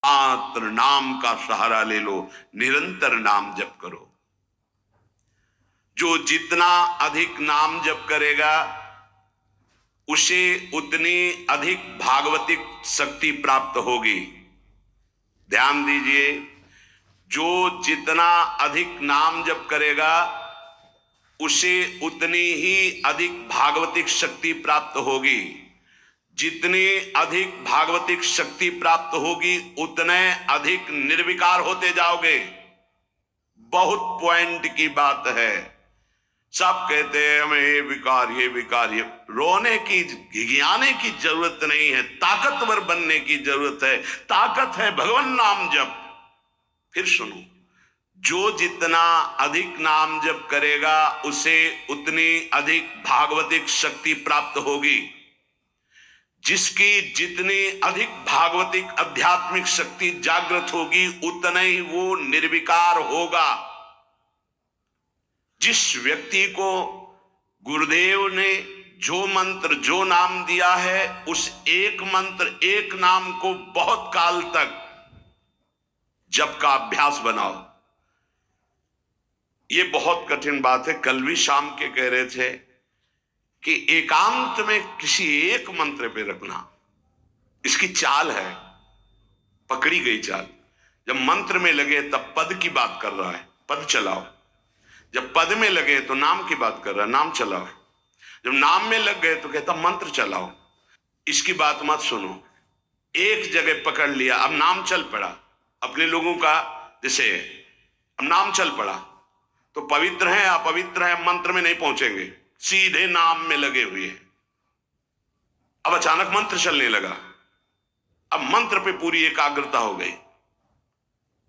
मात्र नाम का सहारा ले लो, निरंतर नाम जप करो। जो जितना अधिक नाम जप करेगा उसे उतनी अधिक भागवतिक शक्ति प्राप्त होगी। ध्यान दीजिए, जो जितना अधिक नाम जप करेगा उसे उतनी ही अधिक भागवतिक शक्ति प्राप्त होगी। जितनी अधिक भागवतिक शक्ति प्राप्त होगी उतने अधिक निर्विकार होते जाओगे। बहुत पॉइंट की बात है। सब कहते हैं हमें ये विकार ये रोने की, घिघियाने की जरूरत नहीं है, ताकतवर बनने की जरूरत है। ताकत है भगवान नाम जप। फिर सुनो, जो जितना अधिक नाम जप करेगा उसे उतनी अधिक भागवतिक शक्ति प्राप्त होगी। जिसकी जितनी अधिक भागवतिक आध्यात्मिक शक्ति जागृत होगी उतना ही वो निर्विकार होगा। जिस व्यक्ति को गुरुदेव ने जो मंत्र जो नाम दिया है उस एक मंत्र एक नाम को बहुत काल तक जप का अभ्यास बनाओ। ये बहुत कठिन बात है। कल भी शाम के कह रहे थे कि एकांत में किसी एक मंत्र पे रखना, इसकी चाल है, पकड़ी गई चाल। जब मंत्र में लगे तब पद की बात कर रहा है, पद चलाओ। जब पद में लगे तो नाम की बात कर रहा है, नाम चलाओ। जब नाम में लग गए तो कहता मंत्र चलाओ। इसकी बात मत सुनो। एक जगह पकड़ लिया, अब नाम चल पड़ा। अपने लोगों का जैसे अब नाम चल पड़ा तो पवित्र है अपवित्र है मंत्र में नहीं पहुंचेंगे, सीधे नाम में लगे हुए हैं। अब अचानक मंत्र चलने लगा, अब मंत्र पे पूरी एकाग्रता हो गई।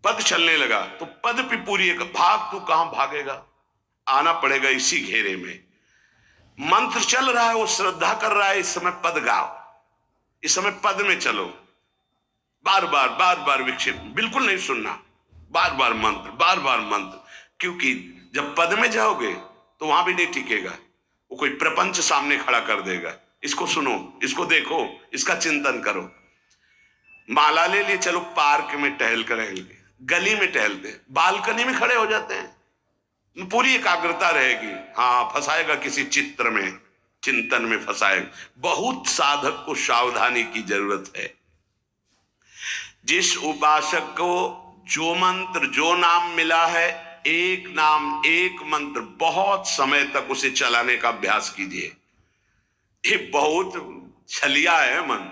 पद चलने लगा तो पद पे पूरी एक भाग, तू कहां भागेगा, आना पड़ेगा इसी घेरे में। मंत्र चल रहा है, वो श्रद्धा कर रहा है, इस समय पद गाओ, इस समय पद में चलो। बार बार विक्षेप बिल्कुल नहीं सुनना, बार बार मंत्र। क्योंकि जब पद में जाओगे तो वहां भी नहीं टिकेगा, वो कोई प्रपंच सामने खड़ा कर देगा। इसको सुनो, इसको देखो, इसका चिंतन करो। माला ले लिए, चलो पार्क में टहल करेंगे, गली में टहलते, बालकनी में खड़े हो जाते हैं, पूरी एकाग्रता रहेगी। हाँ, फंसाएगा किसी चित्र में, चिंतन में फंसाएगा। बहुत साधक को सावधानी की जरूरत है। जिस उपासक को जो मंत्र जो नाम मिला है, एक नाम एक मंत्र बहुत समय तक उसे चलाने का अभ्यास कीजिए। ये बहुत छलिया है मन।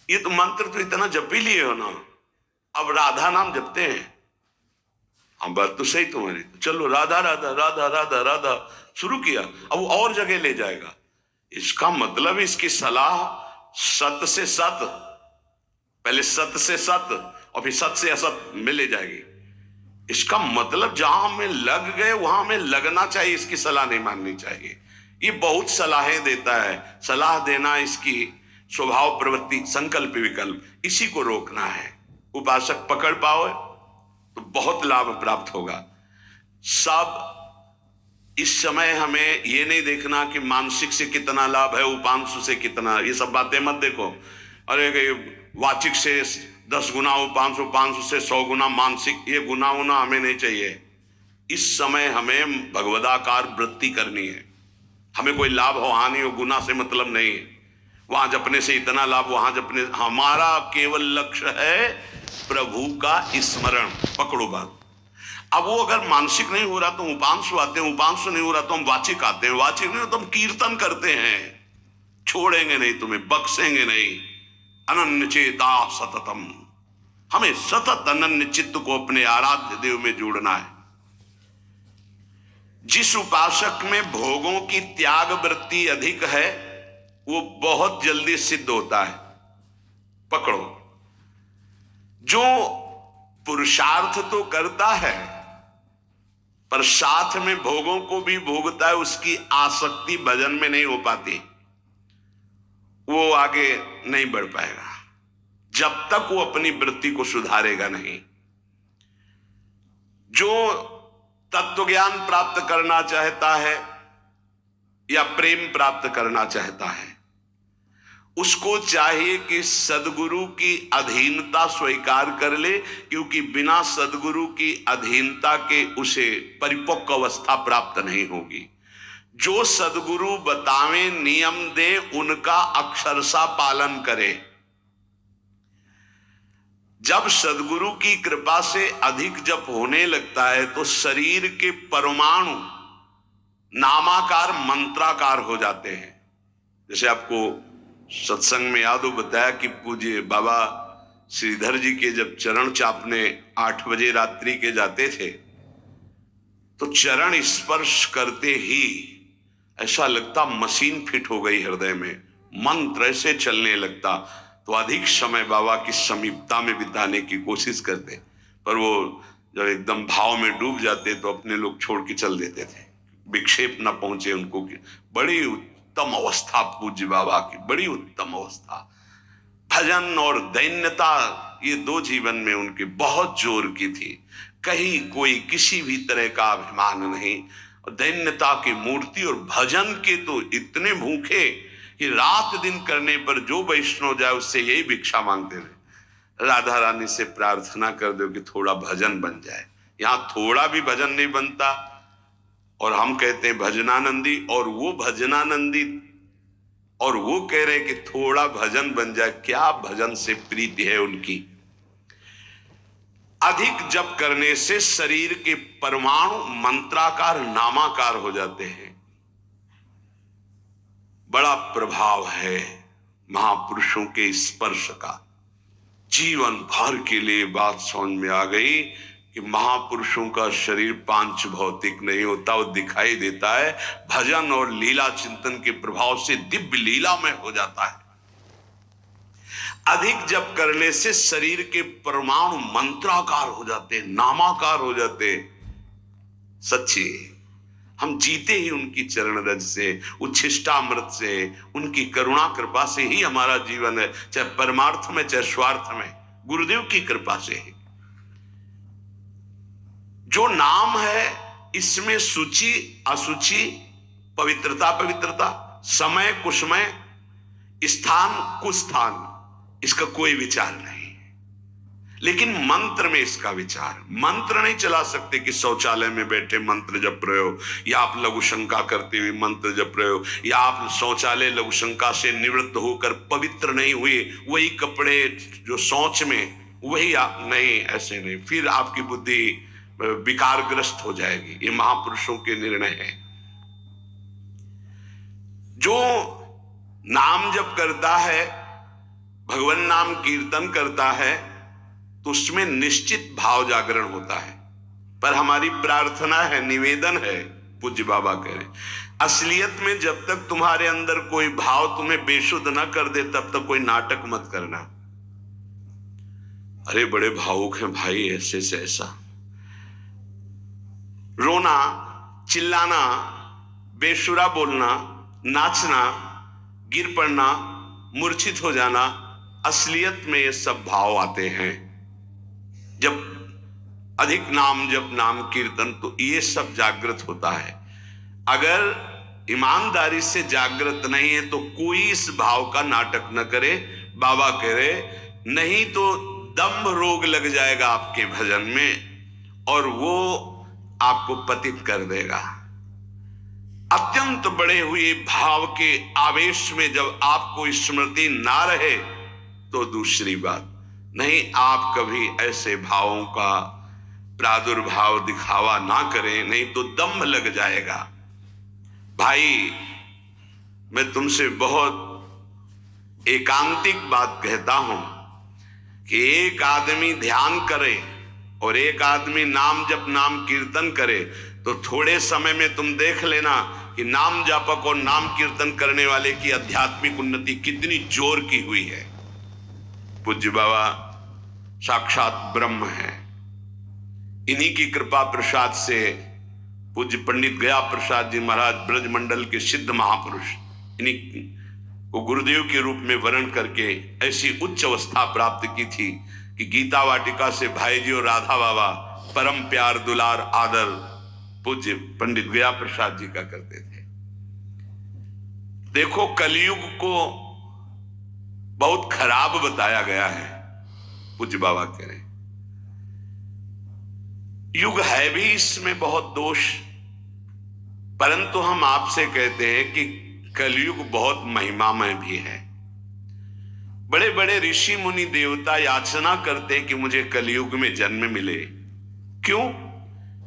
ये तो मंत्र तो इतना जप ही लिए हो ना, अब राधा नाम जपते हैं। हाँ, बात तो सही तुम्हारी, तो चलो राधा राधा राधा राधा राधा शुरू किया, अब वो और जगह ले जाएगा। इसका मतलब इसकी सलाह सत से सत, पहले सत से सत और फिर सत से असत में ले जाएगी। इसका मतलब जहां हमें लग गए वहां हमें लगना चाहिए, इसकी सलाह नहीं माननी चाहिए। ये बहुत सलाहें देता है, सलाह देना इसकी स्वभाव प्रवृत्ति संकल्प विकल्प, इसी को रोकना है। उपासक पकड़ पाओ तो बहुत लाभ प्राप्त होगा। सब इस समय हमें ये नहीं देखना कि मानसिक से कितना लाभ है, उपांशु से कितना, ये सब बातें मत देखो। अरे वाचिक से 10 गुना उपांशु, उपांशु से 100 गुना मानसिक, ये गुना उना हमें नहीं चाहिए। इस समय हमें भगवदाकार वृत्ति करनी है। हमें कोई लाभ हो हानि हो गुना से मतलब नहीं है। वहां जपने से इतना लाभ, वहां जपने, हमारा केवल लक्ष्य है प्रभु का स्मरण। पकड़ो बात। अब वो अगर मानसिक नहीं हो रहा तो उपांशु आते हैं, उपांशु नहीं हो रहा तो हम वाचिक आते हैं, वाचिक नहीं हो तो हम कीर्तन करते हैं। छोड़ेंगे नहीं तुम्हें, बख्शेंगे नहीं। अनन्य चेता सततम, हमें सतत अनन्य चित्त को अपने आराध्य देव में जोड़ना है। जिस उपासक में भोगों की त्याग वृत्ति अधिक है वो बहुत जल्दी सिद्ध होता है। पकड़ो, जो पुरुषार्थ तो करता है पर साथ में भोगों को भी भोगता है, उसकी आसक्ति भजन में नहीं हो पाती, वो आगे नहीं बढ़ पाएगा जब तक वो अपनी वृत्ति को सुधारेगा नहीं। जो तत्व ज्ञान प्राप्त करना चाहता है या प्रेम प्राप्त करना चाहता है, उसको चाहिए कि सदगुरु की अधीनता स्वीकार कर ले, क्योंकि बिना सदगुरु की अधीनता के उसे परिपक्व अवस्था प्राप्त नहीं होगी। जो सदगुरु बतावे नियम दे उनका अक्षरशः पालन करे। जब सदगुरु की कृपा से अधिक जप होने लगता है तो शरीर के परमाणु नामाकार मंत्राकार हो जाते हैं। जैसे आपको सत्संग में याद हो बताया कि पूज्य बाबा श्रीधर जी के जब चरण चापने 8 बजे रात्रि के जाते थे तो चरण स्पर्श करते ही ऐसा लगता मशीन फिट हो गई हृदय में, मंत्र ऐसे चलने लगता। तो अधिक समय बाबा की समीपता में बिताने की कोशिश करते, पर वो जब एकदम भाव में डूब जाते तो अपने लोग छोड़ के चल देते थे, विक्षेप न पहुंचे उनको। बड़ी उत्तम अवस्था पूज्य बाबा की, बड़ी उत्तम अवस्था। भजन और दैन्यता ये 2 जीवन में उनके बहुत जोर की थी। कहीं कोई किसी भी तरह का अभिमान नहीं, दैन्यता की मूर्ति। और भजन के तो इतने भूखे कि रात दिन करने पर जो वैष्णव जाए उससे यही भिक्षा मांगते रहे, राधा रानी से प्रार्थना कर दो कि थोड़ा भजन बन जाए। यहां थोड़ा भी भजन नहीं बनता और हम कहते हैं भजनानंदी, और वो भजनानंदी और वो कह रहे कि थोड़ा भजन बन जाए। क्या भजन से प्रीति है उनकी। अधिक जप करने से शरीर के परमाणु मंत्राकार नामाकार हो जाते हैं। बड़ा प्रभाव है महापुरुषों के स्पर्श का। जीवन भर के लिए बात समझ में आ गई कि महापुरुषों का शरीर पांच भौतिक नहीं होता, वो दिखाई देता है। भजन और लीला चिंतन के प्रभाव से दिव्य लीला में हो जाता है। अधिक जप करने से शरीर के परमाणु मंत्राकार हो जाते हैं, नामाकार हो जाते हैं। सच्ची हम जीते ही उनकी चरण रज से, उच्छिष्टामृत से, उनकी करुणा कृपा से ही हमारा जीवन है, चाहे परमार्थ में चाहे स्वार्थ में, गुरुदेव की कृपा से ही। जो नाम है इसमें सूची असुचि, पवित्रता पवित्रता, समय कुसमय, स्थान कुस्थान, इसका कोई विचार नहीं। लेकिन मंत्र में इसका विचार। मंत्र नहीं चला सकते कि शौचालय में बैठे मंत्र जप रहे हो, या आप लघु शंका करते हुए मंत्र जप रहे हो, या आप शौचालय लघु शंका से निवृत्त होकर पवित्र नहीं हुए, वही कपड़े जो शौच में वही आप नहीं, ऐसे नहीं, फिर आपकी बुद्धि विकारग्रस्त हो जाएगी। ये महापुरुषों के निर्णय है। जो नाम जप करता है, भगवान नाम कीर्तन करता है, तो उसमें निश्चित भाव जागरण होता है। पर हमारी प्रार्थना है, निवेदन है, पूज्य बाबा कह रहे, असलियत में जब तक तुम्हारे अंदर कोई भाव तुम्हें बेशुद्ध ना कर दे तब तक कोई नाटक मत करना। अरे बड़े भावुक हैं भाई, ऐसे से ऐसा रोना, चिल्लाना, बेसुरा बोलना, नाचना, गिर पड़ना, मूर्छित हो जाना, असलियत में ये सब भाव आते हैं। जब अधिक नाम जप नाम कीर्तन तो ये सब जागृत होता है। अगर ईमानदारी से जागृत नहीं है तो कोई इस भाव का नाटक न करे। बाबा कह रहे नहीं तो दम्भ रोग लग जाएगा आपके भजन में और वो आपको पतित कर देगा। अत्यंत बड़े हुए भाव के आवेश में जब आपको स्मृति ना रहे तो दूसरी बात नहीं। आप कभी ऐसे भावों का प्रादुर्भाव दिखावा ना करें, नहीं तो दम्भ लग जाएगा। भाई मैं तुमसे बहुत एकांतिक बात कहता हूं कि एक आदमी ध्यान करे और एक आदमी नाम जप नाम कीर्तन करे तो थोड़े समय में तुम देख लेना कि नाम जापक और नाम कीर्तन करने वाले की आध्यात्मिक उन्नति कितनी जोर की हुई है। पूज्य बाबा साक्षात ब्रह्म है। इन्हीं की कृपा प्रसाद से पूज्य पंडित गया प्रसाद जी महाराज ब्रजमंडल के सिद्ध महापुरुष, इन्हीं को गुरुदेव के रूप में वर्ण करके ऐसी उच्च अवस्था प्राप्त की थी कि गीता वाटिका से भाई जी और राधा बाबा परम प्यार दुलार आदर पूज्य पंडित गया प्रसाद जी का करते थे। देखो कलयुग को बहुत खराब बताया गया है। पूज्य बाबा कह रहे युग है भी इसमें बहुत दोष, परंतु हम आपसे कहते हैं कि कलयुग बहुत महिमामय भी है। बड़े बड़े ऋषि मुनि देवता याचना करते कि मुझे कलयुग में जन्म मिले। क्यों?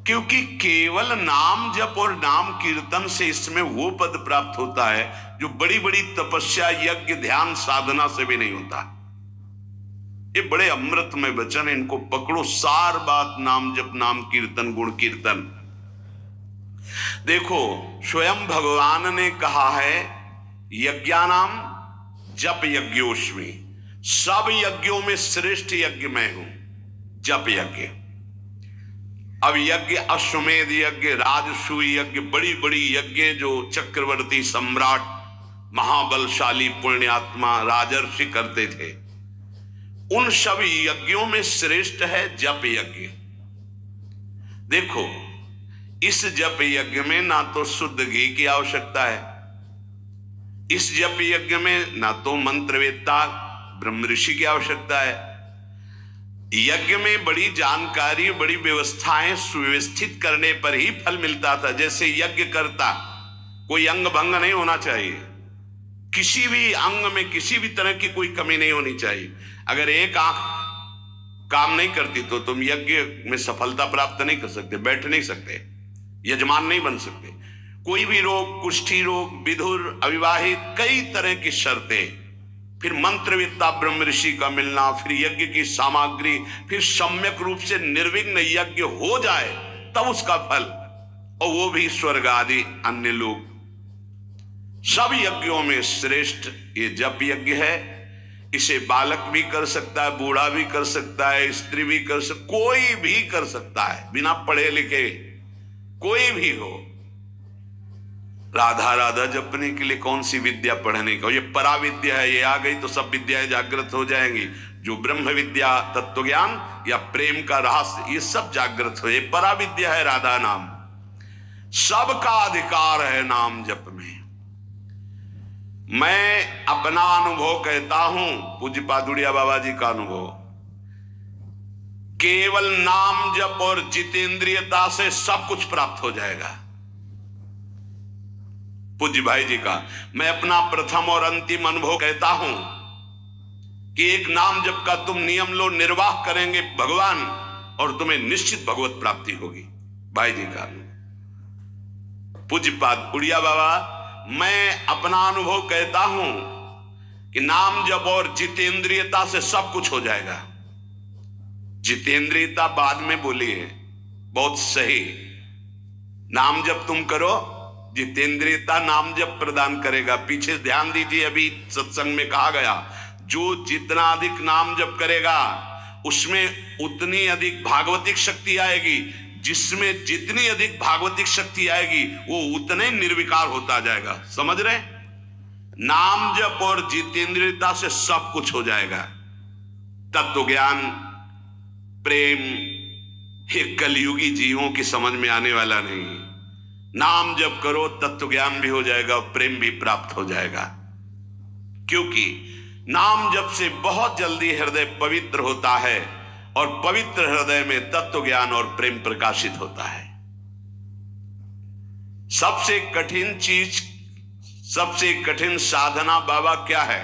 क्योंकि केवल नाम जप और नाम कीर्तन से इसमें वो पद प्राप्त होता है जो बड़ी बड़ी तपस्या, यज्ञ, ध्यान, साधना से भी नहीं होता। ये बड़े अमृतमय वचन, इनको पकड़ो। सार बात नाम जप, नाम कीर्तन, गुण कीर्तन। देखो, स्वयं भगवान ने कहा है यज्ञानाम जप यज्ञोस्मि, सब यज्ञों में श्रेष्ठ यज्ञ मैं हूं, जप यज्ञ। अब यज्ञ, अश्वमेध यज्ञ, राजसूय यज्ञ, बड़ी बड़ी यज्ञ जो चक्रवर्ती सम्राट, महाबलशाली पुण्यात्मा राजर्षि करते थे, उन सब यज्ञों में श्रेष्ठ है जप यज्ञ। देखो, इस जप यज्ञ में ना तो शुद्ध घी की आवश्यकता है, इस जप यज्ञ में ना तो मंत्रवेत्ता ब्रह्म ऋषि की आवश्यकता है। यज्ञ में बड़ी जानकारी, बड़ी व्यवस्थाएं सुव्यवस्थित करने पर ही फल मिलता था। जैसे यज्ञ करता, कोई अंग भंग नहीं होना चाहिए, किसी भी अंग में किसी भी तरह की कोई कमी नहीं होनी चाहिए। अगर एक आंख काम नहीं करती तो तुम यज्ञ में सफलता प्राप्त नहीं कर सकते, बैठ नहीं सकते, यजमान नहीं बन सकते। कोई भी रोग, कुष्ठी रोग, विधुर, अविवाहित, कई तरह की शर्तें, फिर मंत्रविद्ता ब्रह्म ऋषि का मिलना, फिर यज्ञ की सामग्री, फिर सम्यक रूप से निर्विघ्न यज्ञ हो जाए तब उसका फल, और वो भी स्वर्ग आदि अन्य लोग। सब यज्ञों में श्रेष्ठ ये जप यज्ञ है। इसे बालक भी कर सकता है, बूढ़ा भी कर सकता है, स्त्री भी कर सकता, कोई भी कर सकता है, बिना पढ़े लिखे कोई भी हो। राधा राधा जपने के लिए कौन सी विद्या पढ़ने का? ये पराविद्या है, ये आ गई तो सब विद्याएं जागृत हो जाएंगी। जो ब्रह्म विद्या, तत्व ज्ञान या प्रेम का रहस्य, ये सब जागृत हो। ये पराविद्या है राधा नाम। सबका अधिकार है नाम जप में। मैं अपना अनुभव कहता हूं, पूज्य पादुड़िया बाबा जी का अनुभव, केवल नाम जप और जितेंद्रियता से सब कुछ प्राप्त हो जाएगा। पूज्य भाई जी का मैं अपना प्रथम और अंतिम अनुभव कहता हूं कि एक नाम जप का तुम नियम लो, निर्वाह करेंगे भगवान, और तुम्हें निश्चित भगवत प्राप्ति होगी। भाई जी का पूज्य पाद उड़िया बाबा, मैं अपना अनुभव कहता हूं कि नाम जप और जितेंद्रियता से सब कुछ हो जाएगा। जितेंद्रियता बाद में बोली है, बहुत सही। नाम जप तुम करो, जितेंद्रियता नाम जप प्रदान करेगा। पीछे ध्यान दीजिए, अभी सत्संग में कहा गया, जो जितना अधिक नाम जप करेगा उसमें उतनी अधिक भागवतिक शक्ति आएगी। जिसमें जितनी अधिक भागवतिक शक्ति आएगी वो उतने निर्विकार होता जाएगा। समझ रहे? नाम जप और जितेंद्रियता से सब कुछ हो जाएगा। तत्व ज्ञान, प्रेम, ये कलयुगी जीवों की समझ में आने वाला नहीं। नाम जप करो, तत्व ज्ञान भी हो जाएगा और प्रेम भी प्राप्त हो जाएगा। क्योंकि नाम जप से बहुत जल्दी हृदय पवित्र होता है, और पवित्र हृदय में तत्व ज्ञान और प्रेम प्रकाशित होता है। सबसे कठिन चीज, सबसे कठिन साधना बाबा क्या है?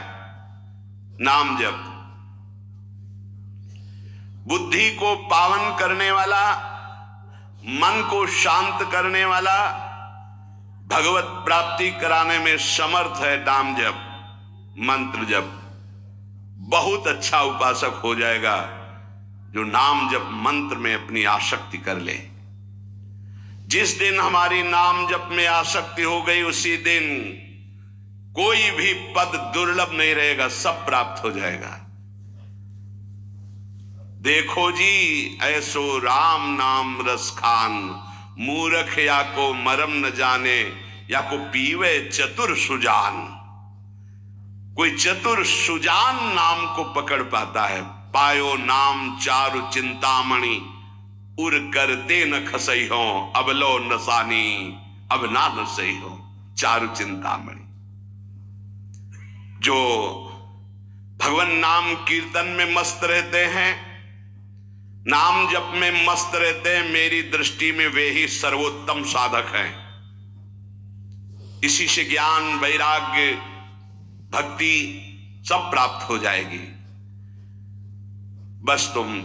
नाम जप। बुद्धि को पावन करने वाला, मन को शांत करने वाला, भगवत प्राप्ति कराने में समर्थ है नाम जप, मंत्र जप। बहुत अच्छा उपासक हो जाएगा जो नाम जप मंत्र में अपनी आसक्ति कर ले। जिस दिन हमारी नाम जप में आसक्ति हो गई, उसी दिन कोई भी पद दुर्लभ नहीं रहेगा, सब प्राप्त हो जाएगा। देखो जी, ऐसो राम नाम रस खान, मूर्ख या को मरम न जाने, या को पीवे चतुर सुजान। कोई चतुर सुजान नाम को पकड़ पाता है। पायो नाम चारु चिंतामणि, उर करते न खसई हो, अब लो नसानी, अब ना नसई हो। चारु चिंतामणि, जो भगवान नाम कीर्तन में मस्त रहते हैं, नाम जप में मस्त रहते हैं। मेरी दृष्टि में वे ही सर्वोत्तम साधक हैं। इसी से ज्ञान, वैराग्य, भक्ति सब प्राप्त हो जाएगी। बस तुम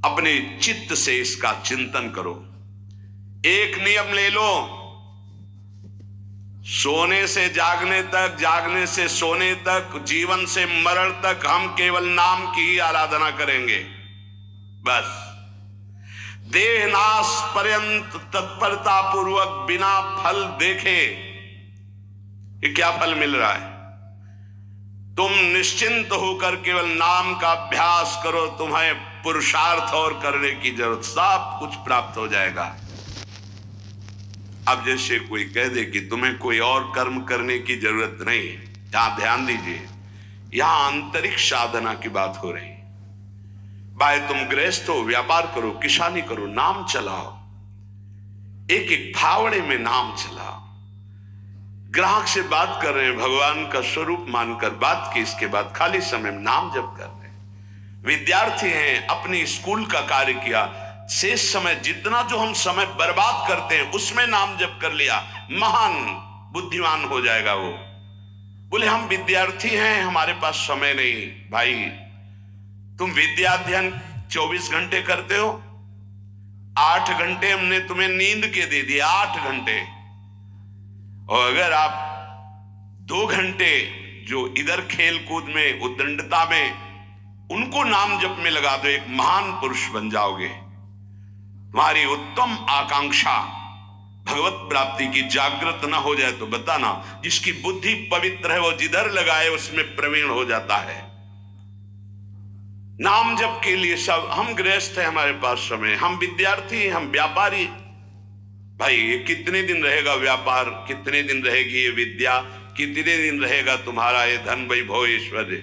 अपने चित्त से इसका चिंतन करो। एक नियम ले लो, सोने से जागने तक, जागने से सोने तक, जीवन से मरण तक हम केवल नाम की ही आराधना करेंगे। बस देह नाश पर्यंत तत्परता पूर्वक बिना फल देखे ये क्या फल मिल रहा है। तुम निश्चिंत होकर केवल नाम का अभ्यास करो, तुम्हें पुरुषार्थ और करने की जरूरत, सब कुछ प्राप्त हो जाएगा। अब जैसे कोई कह दे कि तुम्हें कोई और कर्म करने की जरूरत नहीं, यहां ध्यान दीजिए, यहां आंतरिक साधना की बात हो रही। भाई तुम गृहस्थ हो, व्यापार करो, किसानी करो, नाम चलाओ, एक एक फावड़े में नाम चलाओ। ग्राहक से बात कर रहे हैं, भगवान का स्वरूप मानकर बात की, इसके बाद खाली समय में नाम जप कर रहे हैं। विद्यार्थी हैं, अपनी स्कूल का कार्य किया, शेष समय जितना जो हम समय बर्बाद करते हैं उसमें नाम जप कर लिया, महान बुद्धिमान हो जाएगा वो। बोले हम विद्यार्थी हैं, हमारे पास समय नहीं। भाई तुम विद्या अध्ययन 24 घंटे करते हो, 8 घंटे हमने तुम्हें नींद के दे दिए, 8 घंटे। और अगर आप 2 घंटे जो इधर खेल कूद में, उद्दंडता में, उनको नाम जप में लगा दो, एक महान पुरुष बन जाओगे। तुम्हारी उत्तम आकांक्षा भगवत प्राप्ति की जागृत ना हो जाए तो बताना। जिसकी बुद्धि पवित्र है वो जिधर लगाए उसमें प्रवीण हो जाता है। नाम जप के लिए सब, हम गृहस्थ हैं, हमारे पास समय, हम विद्यार्थी, हम व्यापारी। भाई ये कितने दिन रहेगा व्यापार, कितने दिन रहेगी ये विद्या, कितने दिन रहेगा तुम्हारा ये धन, वैभव, ऐश्वर्य।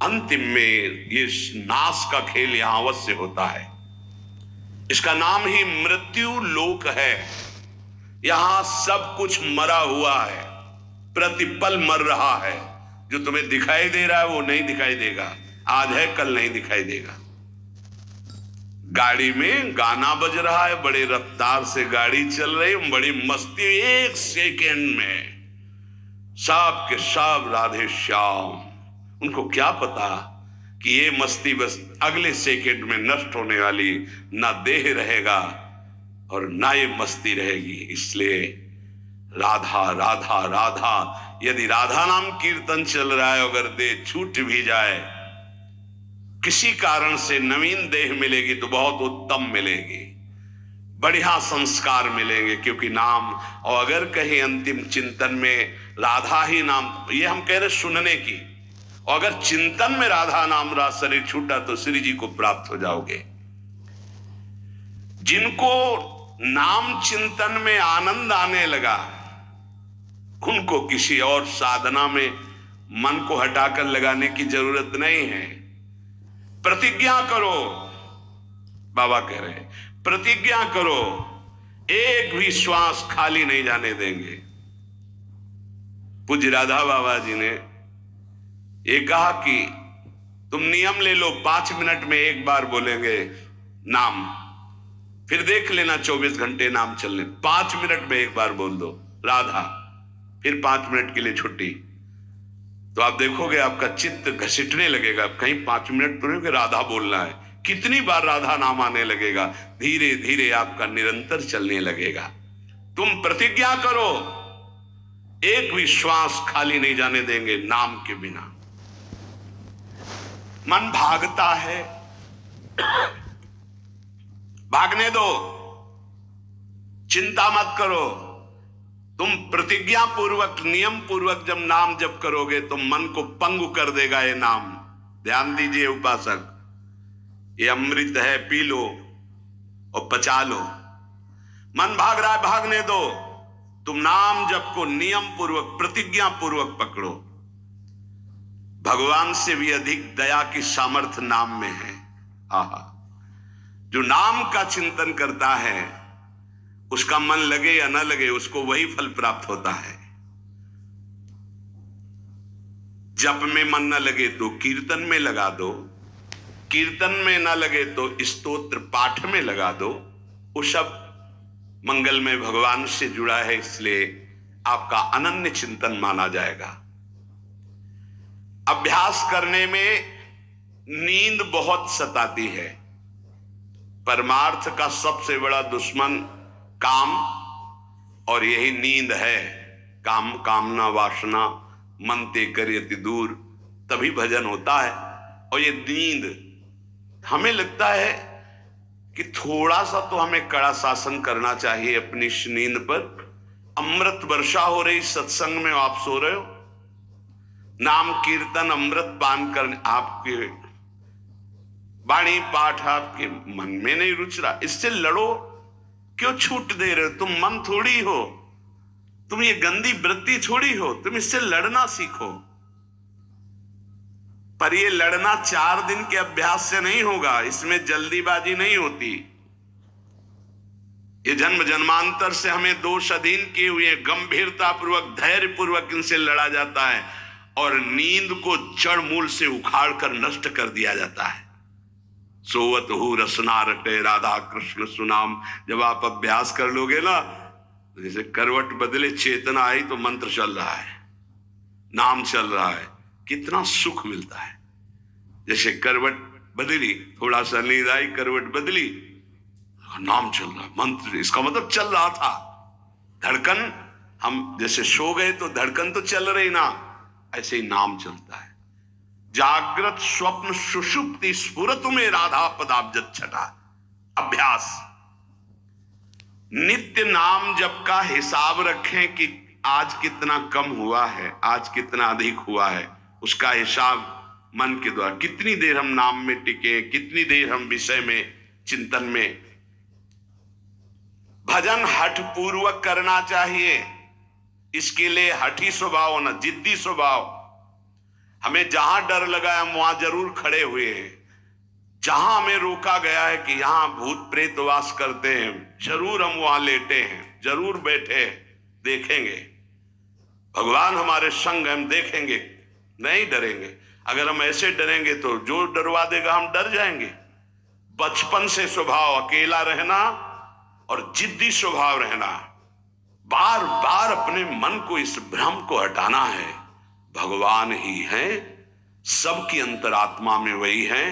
अंतिम में ये नाश का खेल यहां अवश्य होता है। इसका नाम ही मृत्यु लोक है। यहां सब कुछ मरा हुआ है, प्रतिपल मर रहा है। जो तुम्हें दिखाई दे रहा है वो नहीं दिखाई देगा, आज है कल नहीं दिखाई देगा। गाड़ी में गाना बज रहा है, बड़े रफ्तार से गाड़ी चल रही, बड़ी मस्ती, 1 सेकेंड में सब के सब राधे श्याम। उनको क्या पता कि ये मस्ती बस अगले सेकेंड में नष्ट होने वाली, ना देह रहेगा और ना ये मस्ती रहेगी। इसलिए राधा राधा राधा, यदि राधा नाम कीर्तन चल रहा है, अगर देह छूट भी जाए, किसी कारण से नवीन देह मिलेगी तो बहुत उत्तम मिलेगी, बढ़िया संस्कार मिलेंगे, क्योंकि नाम। और अगर कहीं अंतिम चिंतन में राधा ही नाम, ये हम कह रहे सुनने की, और अगर चिंतन में राधा नाम रहा, शरीर छूटा, तो श्री जी को प्राप्त हो जाओगे। जिनको नाम चिंतन में आनंद आने लगा, उनको किसी और साधना में मन को हटाकर लगाने की जरूरत नहीं है। प्रतिज्ञा करो, बाबा कह रहे हैं, प्रतिज्ञा करो, एक भी श्वास खाली नहीं जाने देंगे। पूज्य राधा बाबा जी ने ये कहा कि तुम नियम ले लो, 5 मिनट में एक बार बोलेंगे नाम, फिर देख लेना 24 घंटे नाम चलने, 5 मिनट में एक बार बोल दो राधा, फिर 5 मिनट के लिए छुट्टी। तो आप देखोगे आपका चित्त घसीटने लगेगा, कहीं 5 मिनट तो राधा बोलना है, कितनी बार राधा नाम आने लगेगा। धीरे धीरे आपका निरंतर चलने लगेगा। तुम प्रतिज्ञा करो, एक भी श्वास खाली नहीं जाने देंगे नाम के बिना। मन भागता है, भागने दो, चिंता मत करो। तुम प्रतिज्ञा पूर्वक, नियम पूर्वक जब नाम जप करोगे तो मन को पंगु कर देगा ये नाम। ध्यान दीजिए उपासक, ये अमृत है, पी लो और पचा लो। मन भाग रहा है, भागने दो। तुम नाम जप को नियम पूर्वक, प्रतिज्ञा पूर्वक पकड़ो। भगवान से भी अधिक दया की सामर्थ्य नाम में है। आहा, जो नाम का चिंतन करता है उसका मन लगे या न लगे, उसको वही फल प्राप्त होता है। जप में मन न लगे तो कीर्तन में लगा दो, कीर्तन में न लगे तो स्तोत्र पाठ में लगा दो। वो सब मंगल में भगवान से जुड़ा है, इसलिए आपका अनन्य चिंतन माना जाएगा। अभ्यास करने में नींद बहुत सताती है। परमार्थ का सबसे बड़ा दुश्मन काम और यही नींद है। काम कामना वासना मन ते करियति दूर, तभी भजन होता है। और ये नींद हमें लगता है कि थोड़ा सा तो हमें कड़ा शासन करना चाहिए अपनी इस नींद पर। अमृत वर्षा हो रही सत्संग में, आप सो रहे हो, नाम कीर्तन अमृत पान करने, आपके वाणी पाठ आपके मन में नहीं रुच रहा, इससे लड़ो। क्यों छूट दे रहे हो? तुम मन थोड़ी हो, तुम ये गंदी वृत्ति थोड़ी हो, तुम इससे लड़ना सीखो। पर ये लड़ना 4 दिन के अभ्यास से नहीं होगा, इसमें जल्दीबाजी नहीं होती। ये जन्म जन्मांतर से हमें दोष अधीन किए हुए गंभीरता पूर्वक धैर्य पूर्वक इनसे लड़ा जाता है और नींद को जड़ मूल से उखाड़ कर नष्ट कर दिया जाता है। सोवत हु रसना रटे राधा कृष्ण सुनाम। जब आप अभ्यास कर लोगे ना, जैसे करवट बदले चेतना आई तो मंत्र चल रहा है, नाम चल रहा है, कितना सुख मिलता है। जैसे करवट बदली, थोड़ा सा नींद आई, करवट बदली, नाम चल रहा, मंत्र, इसका मतलब चल रहा था। धड़कन, हम जैसे सो गए तो धड़कन तो चल रही ना, ऐसे ही नाम चलता है। जागृत स्वप्न सुषुप्ति स्फुरत में राधा पदाब्ज छटा। अभ्यास, नित्य नाम जप का हिसाब रखें कि आज कितना कम हुआ है, आज कितना अधिक हुआ है, उसका हिसाब मन के द्वारा। कितनी देर हम नाम में टिके, कितनी देर हम विषय में चिंतन में। भजन हठ पूर्वक करना चाहिए, इसके लिए हठी स्वभाव होना, जिद्दी स्वभाव। हमें जहां डर लगा है हम वहां जरूर खड़े हुए हैं। जहां हमें रोका गया है कि यहां भूत प्रेत वास करते हैं, जरूर हम वहां लेटे हैं, जरूर बैठे हैं, देखेंगे भगवान हमारे संग, हम देखेंगे, नहीं डरेंगे। अगर हम ऐसे डरेंगे तो जो डरवा देगा हम डर जाएंगे। बचपन से स्वभाव अकेला रहना और जिद्दी स्वभाव रहना, बार बार अपने मन को इस भ्रम को हटाना है। भगवान ही है, सबकी अंतरात्मा में वही है,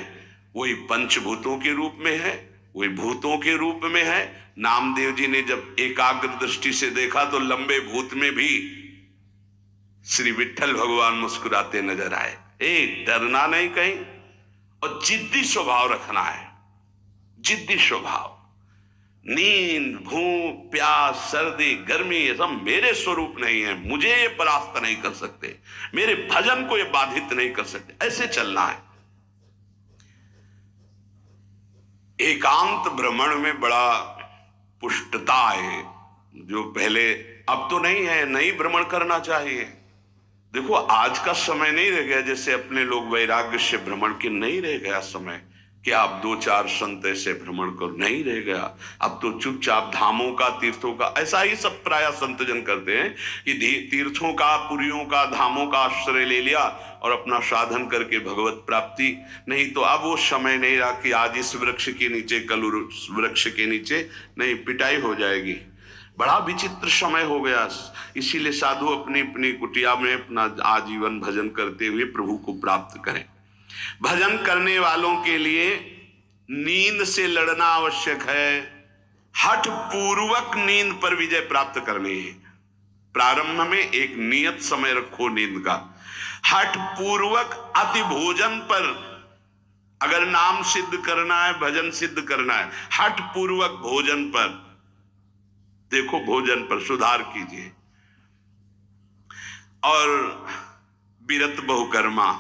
वही पंचभूतों के रूप में है, वही भूतों के रूप में है। नामदेव जी ने जब एकाग्र दृष्टि से देखा तो लंबे भूत में भी श्री विठ्ठल भगवान मुस्कुराते नजर आए। डरना नहीं कहीं, और जिद्दी स्वभाव रखना है, जिद्दी स्वभाव। नींद, भूख, प्यास, सर्दी, गर्मी, ये सब मेरे स्वरूप नहीं है, मुझे ये परास्त नहीं कर सकते, मेरे भजन को ये बाधित नहीं कर सकते, ऐसे चलना है। एकांत भ्रमण में बड़ा पुष्टता है, जो पहले, अब तो नहीं है, नहीं भ्रमण करना चाहिए। देखो आज का समय नहीं रह गया जैसे अपने लोग वैराग्य से भ्रमण के, नहीं रह गया समय कि आप 2-4 संत ऐसे भ्रमण करो, नहीं रह गया। अब तो चुपचाप धामों का, तीर्थों का, ऐसा ही सब प्राय संतजन करते हैं कि तीर्थों का, पुरियों का, धामों का आश्रय ले लिया और अपना साधन करके भगवत प्राप्ति। नहीं तो अब वो समय नहीं रहा कि आज इस वृक्ष के नीचे, कल उस वृक्ष के नीचे, नहीं, पिटाई हो जाएगी। बड़ा विचित्र समय हो गया। इसीलिए साधु अपनी अपनी कुटिया में अपना आजीवन भजन करते हुए प्रभु को प्राप्त करें। भजन करने वालों के लिए नींद से लड़ना आवश्यक है। हठ पूर्वक नींद पर विजय प्राप्त करनी है। प्रारंभ में एक नियत समय रखो नींद का। हठ पूर्वक अति भोजन पर, अगर नाम सिद्ध करना है, भजन सिद्ध करना है, हठ पूर्वक भोजन पर, देखो भोजन पर सुधार कीजिए। और विरत बहुकर्मा,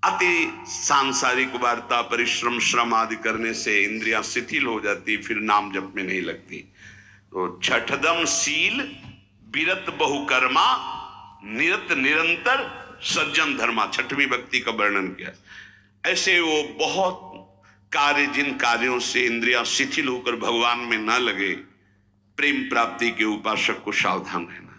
अति सांसारिक वार्ता, परिश्रम, श्रम आदि करने से इंद्रियां शिथिल हो जाती, फिर नाम जप में नहीं लगती। तो छठदम शील, विरत बहुकर्मा, निरत निरंतर, सज्जन धर्मा, छठवीं भक्ति का वर्णन किया। ऐसे वो बहुत कार्य, जिन कार्यों से इंद्रियां शिथिल होकर भगवान में न लगे, प्रेम प्राप्ति के उपासक को सावधान रहना।